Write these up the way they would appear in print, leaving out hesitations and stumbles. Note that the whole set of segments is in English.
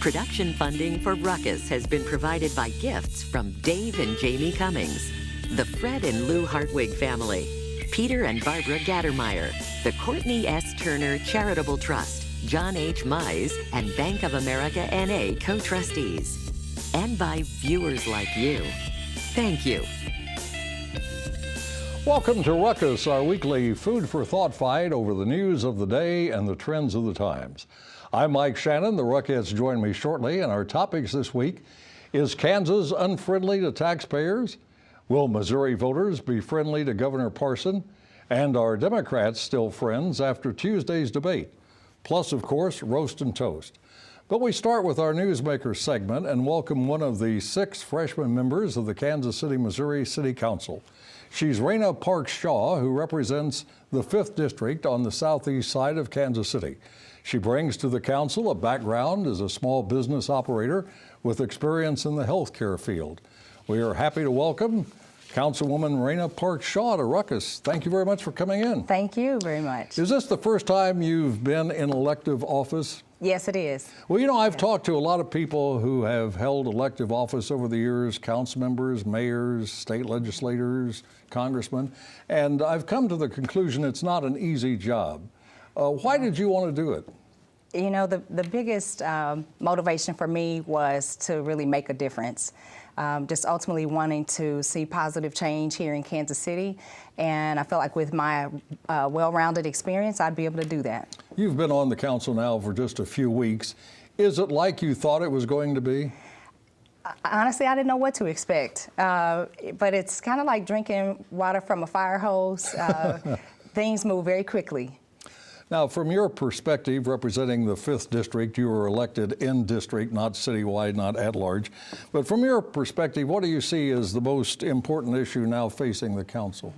Production funding for Ruckus has been provided by gifts from Dave and Jamie Cummings, the Fred and Lou Hartwig family, Peter and Barbara Gattermeyer, the Courtney S. Turner Charitable Trust, John H. Mize, and Bank of America N.A. co-trustees, and by viewers like you. Thank you. Welcome to Ruckus, our weekly food for thought fight over the news of the day and the trends of the times. I'm Mike Shannon. The Ruckettes join me shortly, and our topics this week is Kansas unfriendly to taxpayers? Will Missouri voters be friendly to Governor Parson? And are Democrats still friends after Tuesday's debate? Plus, of course, roast and toast. But we start with our Newsmaker segment and welcome one of the 6 freshman members of the Kansas City, Missouri City Council. She's Raina Parks Shaw, who represents the 5th District on the southeast side of Kansas City. She brings to the council a background as a small business operator with experience in the healthcare field. We are happy to welcome Councilwoman Raina Parks Shaw to Ruckus. Thank you very much for coming in. Thank you very much. Is this the first time you've been in elective office? Yes, it is. Well, you know, I've talked to a lot of people who have held elective office over the years, council members, mayors, state legislators, congressmen, and I've come to the conclusion it's not an easy job. Why did you want to do it? You know, the biggest motivation for me was to really make a difference. Just ultimately wanting to see positive change here in Kansas City, and I felt like with my well-rounded experience, I'd be able to do that. You've been on the council now for just a few weeks. Is it like you thought it was going to be? Honestly, I didn't know what to expect, but it's kind of like drinking water from a fire hose. Things move very quickly. Now, from your perspective, representing the 5th District, you were elected in district, not citywide, not at large. But from your perspective, what do you see as the most important issue now facing the council?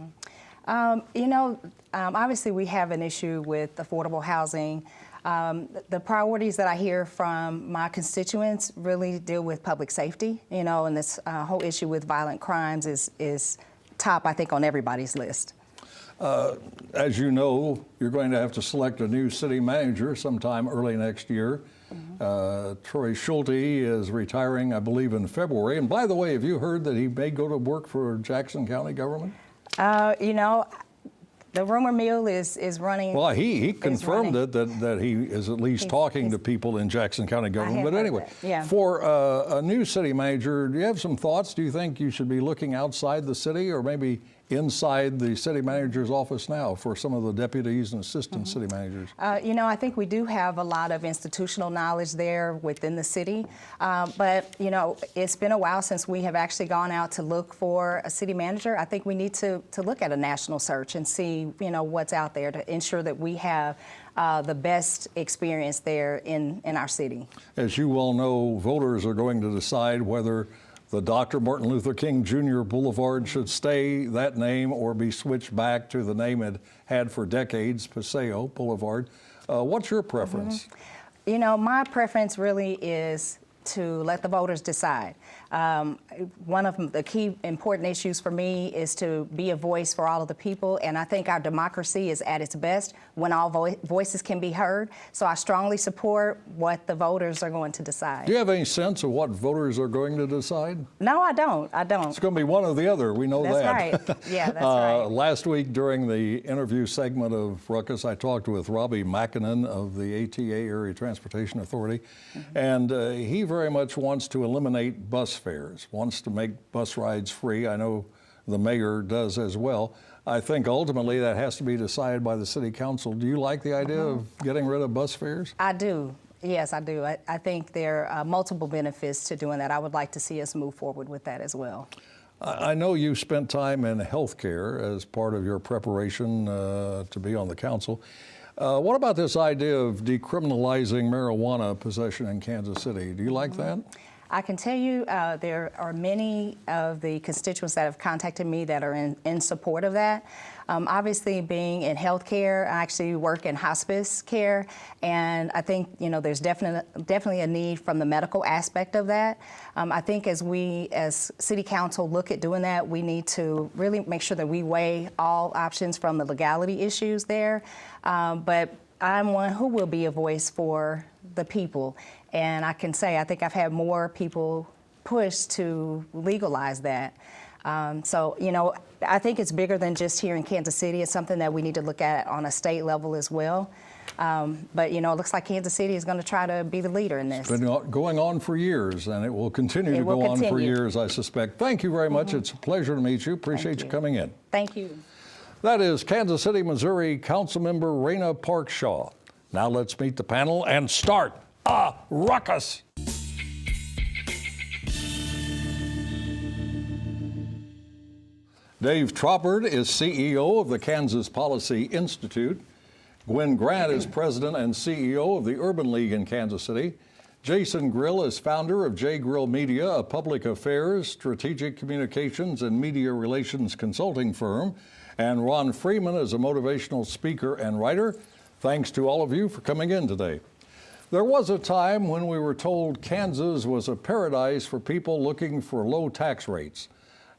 You know, obviously we have an issue with affordable housing. The priorities that I hear from my constituents really deal with public safety, you know, and this whole issue with violent crimes is top, I think, on everybody's list. As you know, you're going to have to select a new city manager sometime early next year. Troy Schulte is retiring, I believe, in February. And by the way, have you heard that he may go to work for Jackson County government? You know, the rumor mill is running. Well, he confirmed it, that he is at least talking to people in Jackson County government. But anyway, yeah. For a new city manager, do you have some thoughts? Do you think you should be looking outside the city or maybe inside the city manager's office now for some of the deputies and assistant city managers? You know, I think we do have a lot of institutional knowledge there within the city, but you know, it's been a while since we have actually gone out to look for a city manager. I think we need to look at a national search and see, you know, what's out there to ensure that we have the best experience there in our city. As you well know, voters are going to decide whether the Dr. Martin Luther King Jr. Boulevard should stay that name or be switched back to the name it had for decades, Paseo Boulevard. What's your preference? You know, my preference really is to let the voters decide. One of the key important issues for me is to be a voice for all of the people, and I think our democracy is at its best when all voices can be heard. So I strongly support what the voters are going to decide. Do you have any sense of what voters are going to decide? No, I don't. It's going to be one or the other. We know that's that. That's right. Yeah, that's right. Last week during the interview segment of Ruckus, I talked with Robbie Makinen of the ATA Area Transportation Authority, and he very much wants to eliminate bus fares, wants to make bus rides free. I know the mayor does as well. I think ultimately that has to be decided by the city council. Do you like the idea of getting rid of bus fares? I do. Yes, I do. I think there are multiple benefits to doing that. I would like to see us move forward with that as well. I know you spent time in healthcare as part of your preparation to be on the council. What about this idea of decriminalizing marijuana possession in Kansas City? Do you like that? I can tell you there are many of the constituents that have contacted me that are in support of that. Obviously, being in healthcare, I actually work in hospice care, and I think there's definitely a need from the medical aspect of that. I think as we, as City Council, look at doing that, we need to really make sure that we weigh all options from the legality issues there. But I'm one who will be a voice for the people. And I can say I think I've had more people push to legalize that. So, you know, I think it's bigger than just here in Kansas City. It's something that we need to look at on a state level as well. But, you know, it looks like Kansas City is going to try to be the leader in this. It's been going on for years, and it will continue to go on for years, I suspect. Thank you very much. It's a pleasure to meet you. Appreciate you coming in. Thank you. That is Kansas City, Missouri Councilmember Raina Parkshaw. Now let's meet the panel and start a ruckus. Dave Troppert is CEO of the Kansas Policy Institute. Gwen Grant is president and CEO of the Urban League in Kansas City. Jason Grill is founder of J. Grill Media, a public affairs, strategic communications, and media relations consulting firm. And Ron Freeman is a motivational speaker and writer. Thanks to all of you for coming in today. There was a time when we were told Kansas was a paradise for people looking for low tax rates.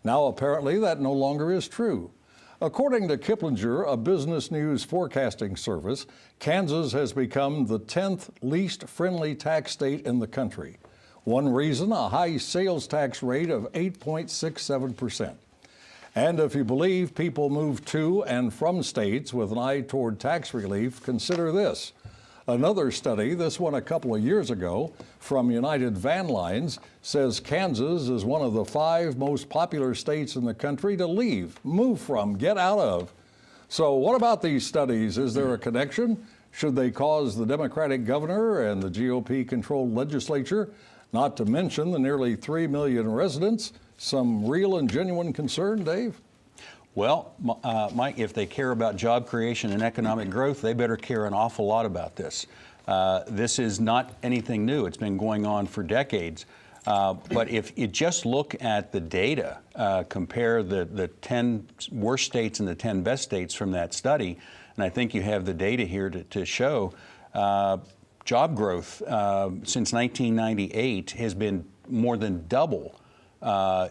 Now apparently that no longer is true. According to Kiplinger, a business news forecasting service, Kansas has become the 10th least friendly tax state in the country. One reason, a high sales tax rate of 8.67%. And if you believe people move to and from states with an eye toward tax relief, consider this. Another study, this one a couple of years ago, from United Van Lines, says Kansas is one of the 5 most popular states in the country to leave, move from, get out of. So what about these studies? Is there a connection? Should they cause the Democratic governor and the GOP-controlled legislature, not to mention the nearly 3 million residents, some real and genuine concern, Dave? Well, Mike, if they care about job creation and economic growth, they better care an awful lot about this. This is not anything new. It's been going on for decades. But if you just look at the data, compare the 10 worst states and the 10 best states from that study, and I think you have the data here to show job growth since 1998 has been more than double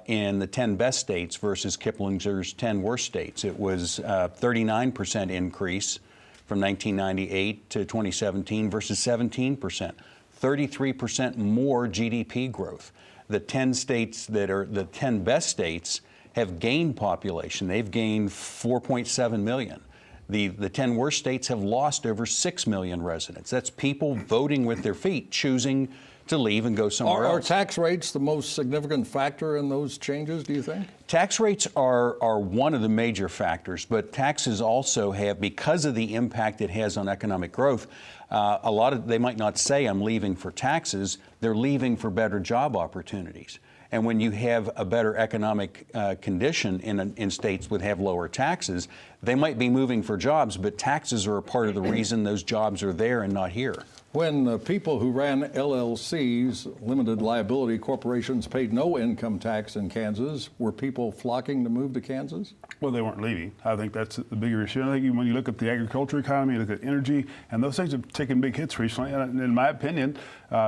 in the 10 best states versus Kiplinger's 10 worst states. It was 39% increase from 1998 to 2017 versus 17%. 33% more GDP growth. The 10 states that are the 10 best states have gained population. They've gained 4.7 million. The 10 worst states have lost over 6 million residents. That's people voting with their feet, choosing to leave and go somewhere else. Are tax rates the most significant factor in those changes, do you think? Tax rates are one of the major factors, but taxes also have, because of the impact it has on economic growth, they might not say I'm leaving for taxes, they're leaving for better job opportunities. And when you have a better economic condition in states that have lower taxes, they might be moving for jobs, but taxes are a part of the reason those jobs are there and not here. When people who ran LLCs, limited liability corporations, paid no income tax in Kansas, were people flocking to move to Kansas? Well, they weren't leaving. I think that's the bigger issue. I think when you look at the agriculture economy, you look at energy, and those things have taken big hits recently. And in my opinion,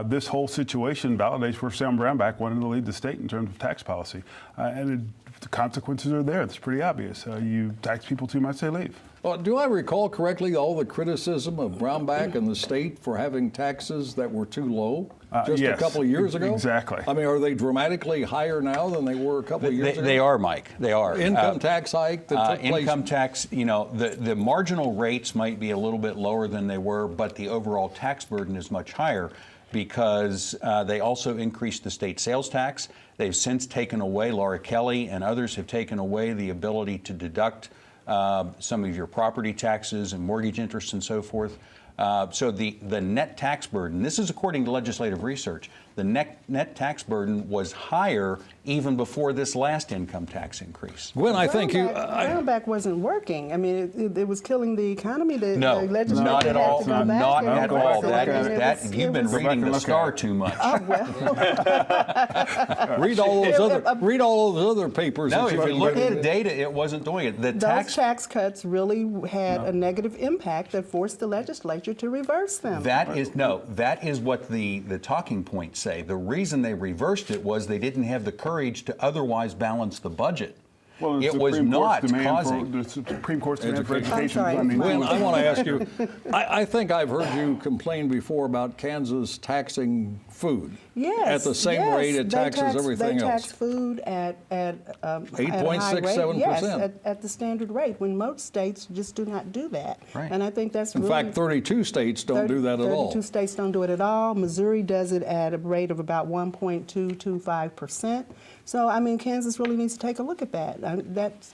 this whole situation validates where Sam Brownback wanted to lead the state in terms of tax policy. The consequences are there. It's pretty obvious. You tax people too much, they leave. Well, do I recall correctly all the criticism of Brownback and the state for having taxes that were too low just yes, a couple of years ago? Exactly. I mean, are they dramatically higher now than they were a couple of years ago? They are, Mike. They are. Income tax hike that took place. Income tax, you know, the marginal rates might be a little bit lower than they were, but the overall tax burden is much higher because they also increased the state sales tax. They've since taken away, Laura Kelly and others have taken away the ability to deduct some of your property taxes and mortgage interest and so forth. So the net tax burden, this is according to legislative research, the net tax burden was higher even before this last income tax increase. Gwen, I think you... Brownback wasn't working. I mean, it was killing the economy. No, not at all. Not at all. You've been reading the Star too much. Oh, well. read all those other papers. No, if you look at the data, it wasn't doing it. Those tax cuts really had a negative impact that forced the legislature to reverse them. That is what the talking points say. The reason they reversed it was they didn't have the courage to otherwise balance the budget. Well, the it was Supreme Court's not demand causing. the Supreme Court's demand for Education. education I'm sorry. funding. Gwen, I want to ask you, I think I've heard you complain before about Kansas taxing food Yes. at the same yes, rate it they taxes tax, everything they else. tax food at a high rate. 8.67%. Yes, at the standard rate, when most states just do not do that. Right. And I think that's In really... fact, 32 states don't do that at all. 32 states don't do it at all. Missouri does it at a rate of about 1.225%. So, I mean, Kansas really needs to take a look at that.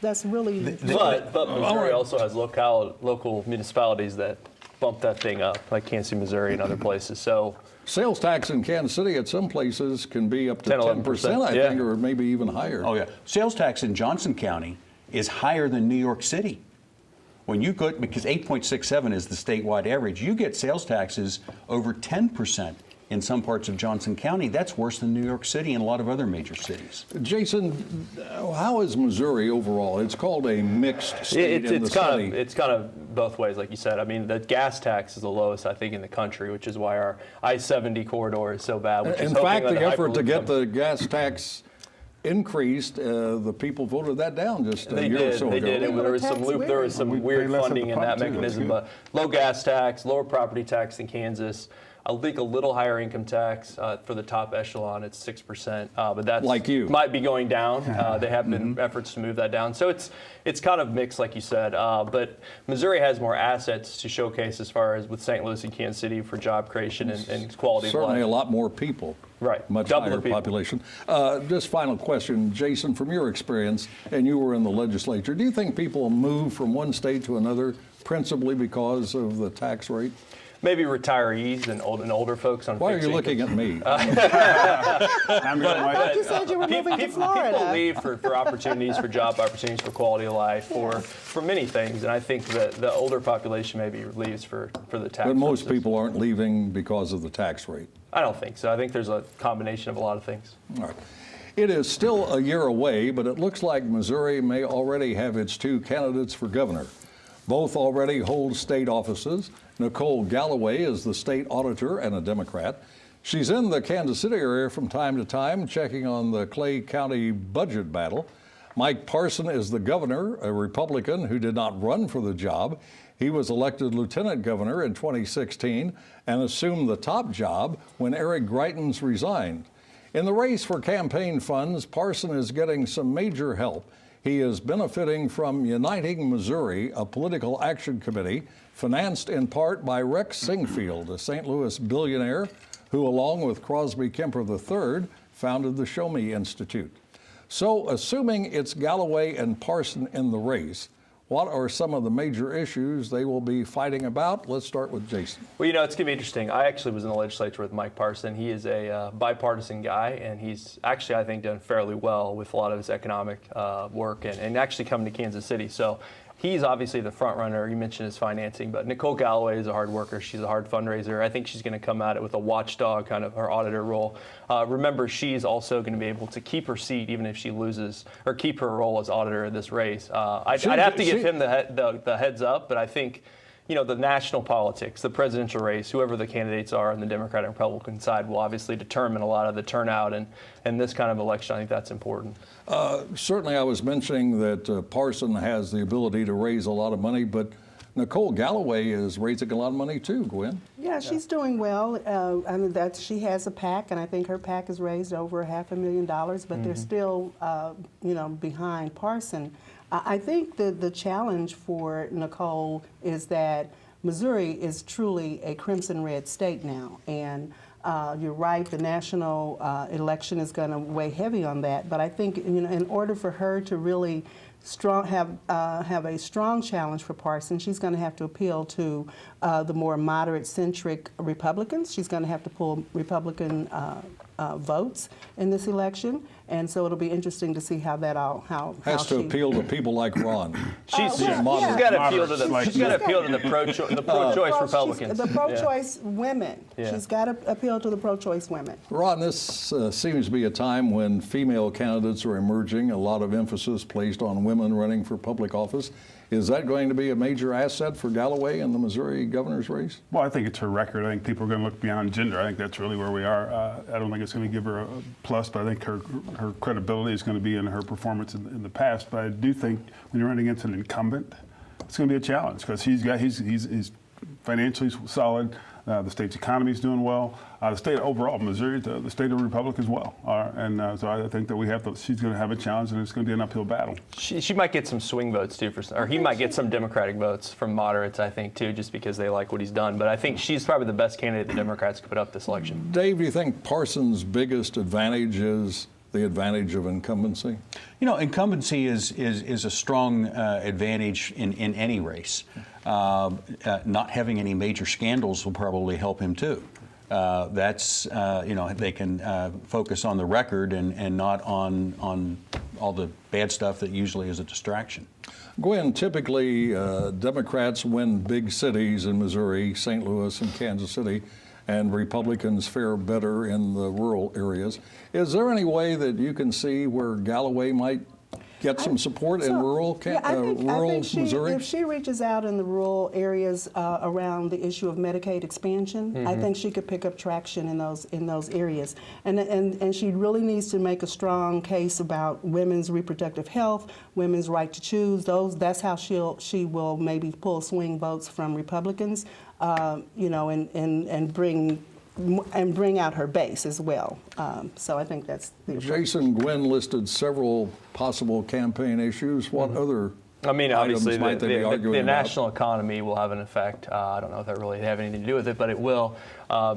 That's really... But Missouri also has local municipalities that bump that thing up, like Kansas City, Missouri, and other places. So Sales tax in Kansas City at some places can be up to 10, 10%, I yeah. think, or maybe even higher. Oh, yeah. Sales tax in Johnson County is higher than New York City. When you go, because 8.67 is the statewide average, you get sales taxes over 10% in some parts of Johnson County. That's worse than New York City and a lot of other major cities. Jason, how is Missouri overall? It's called a mixed state in the it's study. it's kind of both ways, like you said. I mean, the gas tax is the lowest, I think, in the country, which is why our I-70 corridor is so bad. Which is In hoping fact, that the effort to Hyperloop get comes- the gas tax increased, the people voted that down just a They year or did. so They ago. did. And there was some Tax loop. There was weird. some We pay weird less at funding the in pump, that too. That's mechanism. good. But low gas tax, lower property tax in Kansas. I think a little higher income tax for the top echelon. It's 6%, but that Like you. might be going down. They have been efforts to move that down. So it's kind of mixed, like you said. But Missouri has more assets to showcase as far as with St. Louis and Kansas City for job creation and quality Certainly a of life. lot more people. Right. Much Double higher the people. population. Just final question, Jason, from your experience, and you were in the legislature, do you think people move from one state to another principally because of the tax rate? Maybe retirees and older folks on Why are fixed you looking incomes. at me? I'm going, Mike. You said you were moving to Florida. People leave for opportunities, for job opportunities, for quality of life, for many things. And I think that the older population maybe leaves for the tax. But most purposes. people aren't leaving because of the tax rate. I don't think so. I think there's a combination of a lot of things. All right. It is still a year away, but it looks like Missouri may already have its two candidates for governor. Both already hold state offices. Nicole Galloway is the state auditor and a Democrat. She's in the Kansas City area from time to time, checking on the Clay County budget battle. Mike Parson is the governor, a Republican who did not run for the job. He was elected lieutenant governor in 2016 and assumed the top job when Eric Greitens resigned. In the race for campaign funds, Parson is getting some major help. He is benefiting from Uniting Missouri, a political action committee financed in part by Rex Singfield, a St. Louis billionaire who, along with Crosby Kemper III, founded the Show Me Institute. So, assuming it's Galloway and Parson in the race, what are some of the major issues they will be fighting about? Let's start with Jason. Well, it's going to be interesting. I actually was in the legislature with Mike Parson. He is a bipartisan guy, and he's actually, I think, done fairly well with a lot of his economic work and actually coming to Kansas City. So he's obviously the front runner. You mentioned his financing, but Nicole Galloway is a hard worker. She's a hard fundraiser. I think she's going to come at it with a watchdog, kind of her auditor role. Remember, she's also going to be able to keep her seat even if she loses, or keep her role as auditor in this race. I'd have to give him the heads up, but I think, the national politics, the presidential race, whoever the candidates are on the Democratic and Republican side will obviously determine a lot of the turnout. And this kind of election, I think that's important. Certainly, I was mentioning that Parson has the ability to raise a lot of money, but Nicole Galloway is raising a lot of money too, Gwen. Yeah, she's doing well. I mean, she has a PAC, and I think her PAC has raised over $500,000, but they're still, behind Parson. I think the challenge for Nicole is that Missouri is truly a crimson red state now, and you're right, the national election is going to weigh heavy on that. But I think in order for her to really have a strong challenge for Parson, she's going to have to appeal to the more moderate-centric Republicans. She's going to have to pull Republican votes in this election, and so it'll be interesting to see how that all Has to appeal to people like Ron. She's well, got to appeal to Moderates, she's got to appeal to the pro-choice Republicans. The pro-choice women. Yeah. She's got to appeal to the pro-choice women. Ron, this seems to be a time when female candidates are emerging, a lot of emphasis placed on women running for public office. Is that going to be a major asset for Galloway in the Missouri governor's race? Well, I think it's her record. I think people are going to look beyond gender. I think that's really where we are. I don't think it's going to give her a plus, but I think her credibility is going to be in her performance in the past. But I do think when you're running against an incumbent, it's going to be a challenge because he's financially solid. The state's economy is doing well. The state overall, Missouri, the state of the Republic as well. So I think that she's going to have a challenge, and it's going to be an uphill battle. She might get some swing votes too, or he might get some Democratic votes from moderates, I think, too, just because they like what he's done. But I think she's probably the best candidate the Democrats could put up this election. Dave, do you think Parsons' biggest advantage is the advantage of incumbency? You know, incumbency is a strong advantage in any race. Not having any major scandals will probably help him too. They can focus on the record and not on all the bad stuff that usually is a distraction. Gwen, typically Democrats win big cities in Missouri, St. Louis and Kansas City, and Republicans fare better in the rural areas. Is there any way that you can see where Galloway might get some support in rural Missouri? If she reaches out in the rural areas around the issue of Medicaid expansion, I think she could pick up traction in those areas. And she really needs to make a strong case about women's reproductive health, women's right to choose. That's how she will maybe pull swing votes from Republicans, and bring out her base as well. So I think that's the approach. Jason, Gwen listed several possible campaign issues. What other obviously, might they be arguing the about? national economy will have an effect. I don't know if that really have anything to do with it, but it will.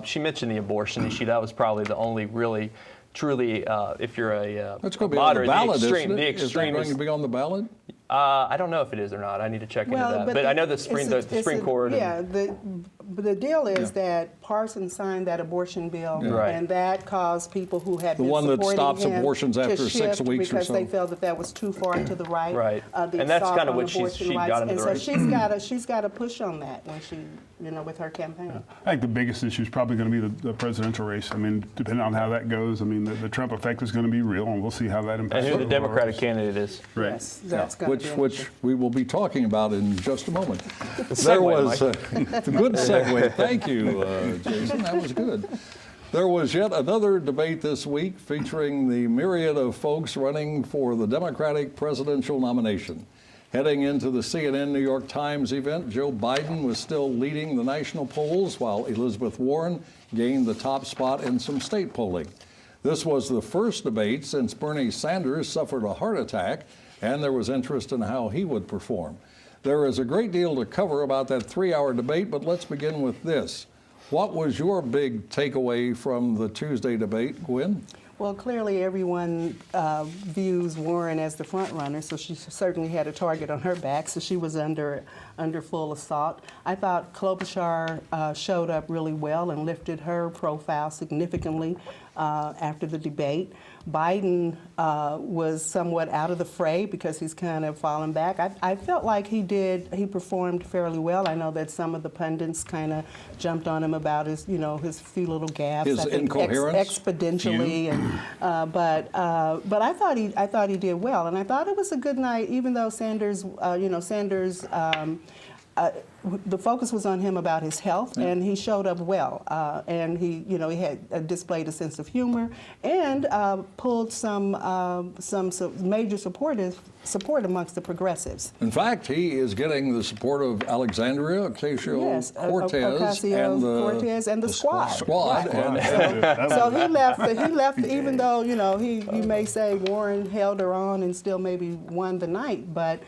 She mentioned the abortion issue. That was probably the only really, truly, if you're a That's going to be moderate, on the ballot, the extreme, isn't it? Is that going to be on the ballot? I don't know if it is or not. I need to check into that. But I know the Supreme Court. Yeah, the deal is that Parsons signed that abortion bill, Right. and that caused people who had The been one that supporting stops him abortions to after 6 shift weeks or because so. they felt that was too far to the right. Right. The And that's assault kind of on what abortion she rights. got into and the so race. she's got to push on that when she, with her campaign. I think the biggest issue is probably going to be the presidential race. I mean, depending on how that goes, I mean, the Trump effect is going to be real, and we'll see how that impacts. And who the overall Democratic race. candidate is. Right. Yes, that's going to be an Which issue. we will be talking about in just a moment. segue, was a good segue. Thank you, Jason. That was good. There was yet another debate this week featuring the myriad of folks running for the Democratic presidential nomination. Heading into the CNN New York Times event, Joe Biden was still leading the national polls while Elizabeth Warren gained the top spot in some state polling. This was the first debate since Bernie Sanders suffered a heart attack, and there was interest in how he would perform. There is a great deal to cover about that 3-hour debate, but let's begin with this. What was your big takeaway from the Tuesday debate, Gwen? Well, clearly everyone views Warren as the front runner, so she certainly had a target on her back, so she was under full assault. I thought Klobuchar showed up really well and lifted her profile significantly after the debate. Biden was somewhat out of the fray because he's kind of fallen back. I felt like he performed fairly well. I know that some of the pundits kind of jumped on him about his few little gaffes. His incoherence? Exponentially, but I thought he did well, and I thought it was a good night, even though Sanders, the focus was on him about his health, and he showed up well, and he had displayed a sense of humor and pulled some major support amongst the progressives. In fact, he is getting the support of Alexandria Ocasio-Cortez and the squad. Right. And so he left, even though you may say Warren held her on and still maybe won the night, but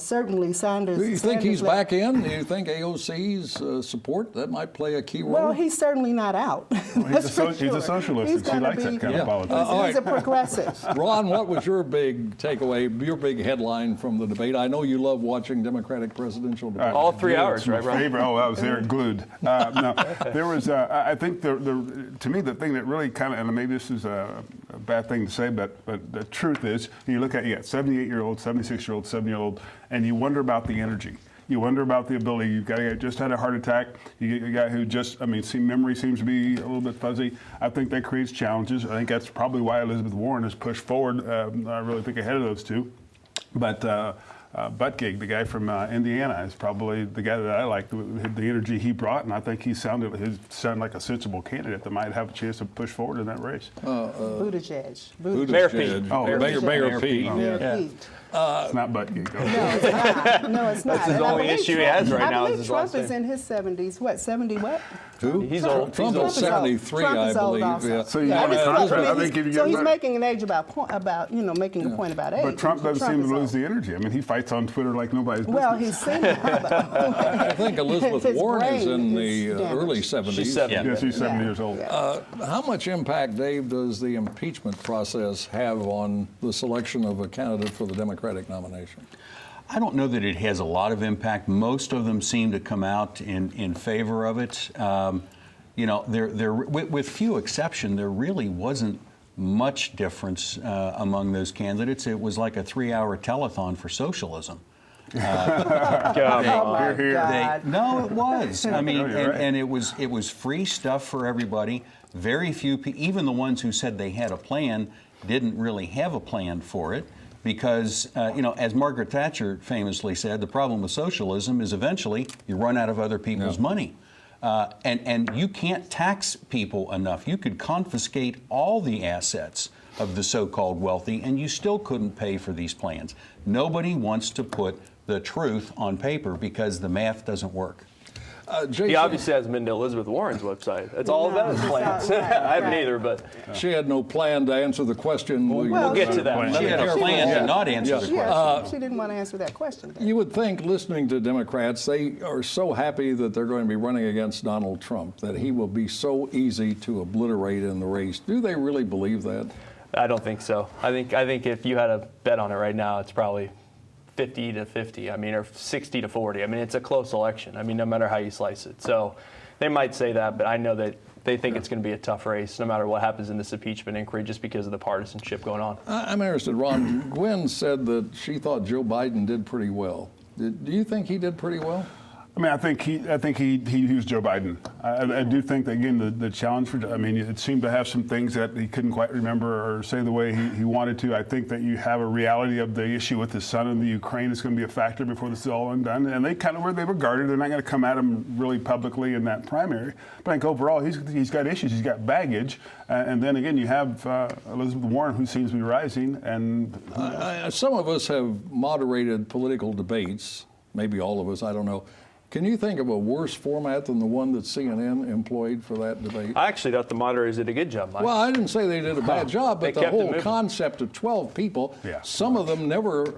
certainly Sanders. Do you think he's back in? Do you think AOC's support, that might play a key role? Well, he's certainly not out. Well, he's a socialist, and she likes that kind of politics. He's a progressive. Ron, what was your big takeaway, your big headline from the debate? I know you love watching Democratic presidential debates. All 3 hours, It's my right, Ron? favorite. Oh, I was there glued. No, there was, I think, to me, the thing that really kind of, and maybe this is a bad thing to say, but the truth is, you look at, 78-year-old, 76-year-old, 7-year-old, and you wonder about the energy. You wonder about the ability. You've got a guy who just had a heart attack. You get a guy who memory seems to be a little bit fuzzy. I think that creates challenges. I think that's probably why Elizabeth Warren has pushed forward, I really think, ahead of those two. But Buttigieg, the guy from Indiana, is probably the guy that I like, the energy he brought, and I think he sounded like a sensible candidate that might have a chance to push forward in that race. Buttigieg. Mayor Pete. Oh, Mayor Pete. Mayor Pete. It's not Buttigieg. No, it's not. No, it's not. That's his And I only believe issue he has right now I is believe his Trump last is name. in his 70s. What, 70 what? Who? He's old. Trump He's is old. 73, Trump I is old believe. also. Yeah. So you Yeah, know, Trump, I think if you so get he's that- making an age about making a point about age. But Trump doesn't seem is to old. lose the energy. I mean, he fights on Twitter like nobody's business. Well, he's seen it. I think Elizabeth His Warren is brain in is the early damaged. 70s. She's 70. Yes, he's 70 Yeah. years old. How much impact, Dave, does the impeachment process have on the selection of a candidate for the Democratic nomination? I don't know that it has a lot of impact. Most of them seem to come out in favor of it. You know, with few exception, there really wasn't much difference among those candidates. It was like a 3-hour telethon for socialism. Oh my Here. God. No, it was. I mean, No, you're right. and it was free stuff for everybody. Very few people, even the ones who said they had a plan, didn't really have a plan for it. Because, you know, as Margaret Thatcher famously said, the problem with socialism is eventually you run out of other people's money. And you can't tax people enough. You could confiscate all the assets of the so-called wealthy, and you still couldn't pay for these plans. Nobody wants to put the truth on paper because the math doesn't work. Jason, He obviously hasn't been to Elizabeth Warren's website. That's all No, about his it's plans. not, right, I haven't right. either, but she had no plan to answer the question. we'll get to that. She had a plan to not answer the question. She didn't want to answer that question. You would think, listening to Democrats, they are so happy that they're going to be running against Donald Trump, that he will be so easy to obliterate in the race. Do they really believe that? I don't think so. I think if you had a bet on it right now, it's probably 50 to 50. I mean, or 60 to 40. I mean, it's a close election. I mean, no matter how you slice it. So they might say that, but I know that they think it's going to be a tough race no matter what happens in this impeachment inquiry just because of the partisanship going on. I'm interested, Ron. Gwen said that she thought Joe Biden did pretty well. Do you think he did pretty well? I mean, I think he was Joe Biden. I do think that, again, the challenge for, I mean, it seemed to have some things that he couldn't quite remember or say the way he wanted to. I think that you have a reality of the issue with his son in the Ukraine is going to be a factor before this is all undone. And they kind of were, they were guarded. They're not going to come at him really publicly in that primary. But I think overall, he's got issues. He's got baggage. And then again, you have Elizabeth Warren, who seems to be rising. And Some of us have moderated political debates, maybe all of us, I don't know. Can you think of a worse format than the one that CNN employed for that debate? I actually thought the moderators did a good job, Mike. Well, I didn't say they did a bad job, They but the kept it whole moving. concept of 12 people, Yeah. some of them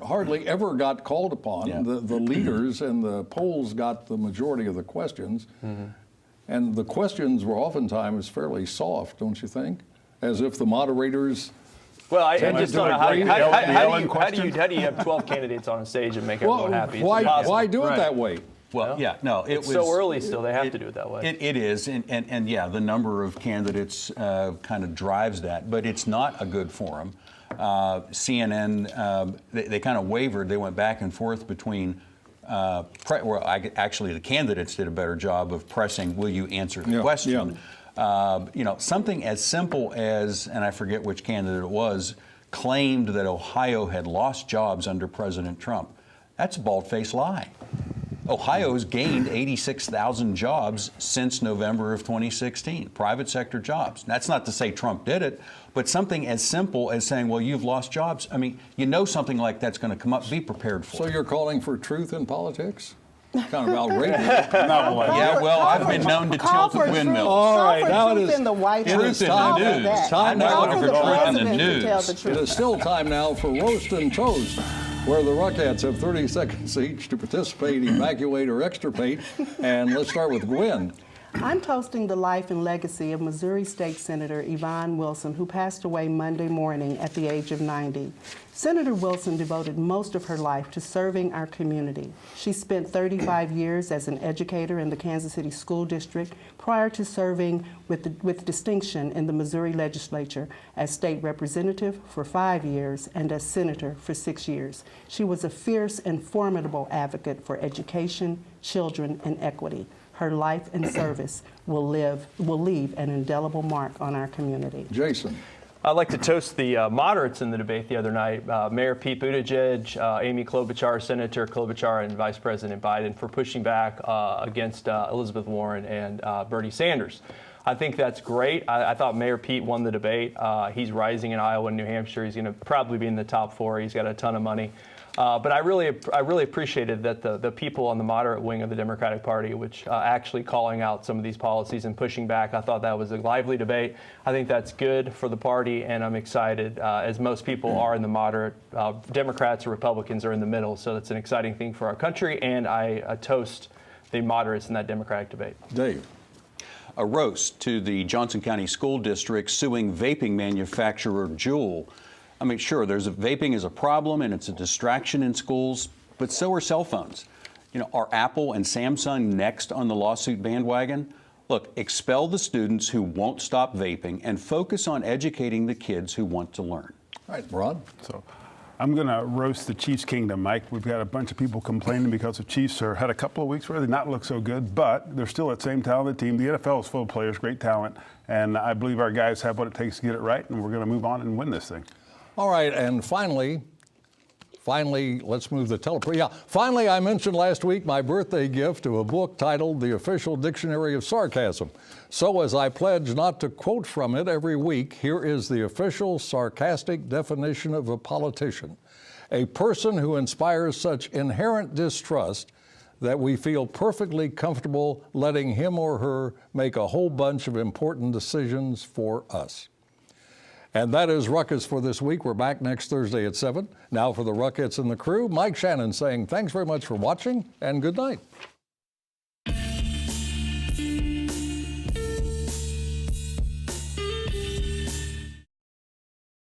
hardly ever got called upon. Yeah. The leaders and the polls got the majority of the questions. And the questions were oftentimes fairly soft, don't you think? As if the moderators... Well, I Tend just to don't know how agree. do The Ellen question? you have 12 candidates on a stage and make everyone happy? It's why impossible. do it Right. that way? Well, yeah, no, it It's was so early still. They have to do it that way. It is, and yeah, the number of candidates kind of drives that, but it's not a good forum. CNN, they kind of wavered. They went back and forth between. Actually, the candidates did a better job of pressing. Will you answer the question? You know, something as simple as, and I forget which candidate it was, claimed that Ohio had lost jobs under President Trump. That's a bald-faced lie. Ohio's gained 86,000 jobs since November of 2016, private sector jobs. That's not to say Trump did it, but something as simple as saying, well, you've lost jobs. I mean, you know something like that's going to come up, be prepared for So it. you're calling for truth in politics? Kind of outrageous. Yeah, well, I've been known to Call tilt for windmills. truth. All Call right, for now it truth is- in the White it House. is How time- about news. that? Time now Call for the truth in the president to news. tell the It truth. is still time now for Roast and Toast, where the Rockettes have 30 seconds each to participate, evacuate, or extirpate. And let's start with Gwen. I'm toasting the life and legacy of Missouri State Senator Yvonne Wilson, who passed away Monday morning at the age of 90. Senator Wilson devoted most of her life to serving our community. She spent 35 years as an educator in the Kansas City School District prior to serving with distinction in the Missouri legislature as state representative for 5 years and as senator for 6 years. She was a fierce and formidable advocate for education, children, and equity. Her life and service will leave an indelible mark on our community. Jason. I'd like to toast the moderates in the debate the other night, Mayor Pete Buttigieg, Amy Klobuchar, Senator Klobuchar, and Vice President Biden for pushing back against Elizabeth Warren and Bernie Sanders. I think that's great. I thought Mayor Pete won the debate. He's rising in Iowa and New Hampshire. He's going to probably be in the top 4. He's got a ton of money. But I really appreciated that the people on the moderate wing of the Democratic Party, which actually calling out some of these policies and pushing back, I thought that was a lively debate. I think that's good for the party, and I'm excited, as most people are in the moderate. Democrats or Republicans are in the middle, so that's an exciting thing for our country, and I toast the moderates in that Democratic debate. Dave. A roast to the Johnson County School District suing vaping manufacturer Juul. I mean, sure, vaping is a problem and it's a distraction in schools, but so are cell phones. You know, are Apple and Samsung next on the lawsuit bandwagon? Look, expel the students who won't stop vaping and focus on educating the kids who want to learn. All right, Ron. So I'm going to roast the Chiefs kingdom, Mike. We've got a bunch of people complaining because the Chiefs had a couple of weeks where they not look so good, but they're still that same talented team. The NFL is full of players, great talent, and I believe our guys have what it takes to get it right, and we're going to move on and win this thing. All right, and finally, let's move the finally, I mentioned last week my birthday gift to a book titled The Official Dictionary of Sarcasm. So as I pledge not to quote from it every week, here is the official sarcastic definition of a politician: a person who inspires such inherent distrust that we feel perfectly comfortable letting him or her make a whole bunch of important decisions for us. And that is Ruckus for this week. We're back next Thursday at 7. Now for the Ruckettes and the crew, Mike Shannon saying thanks very much for watching and good night.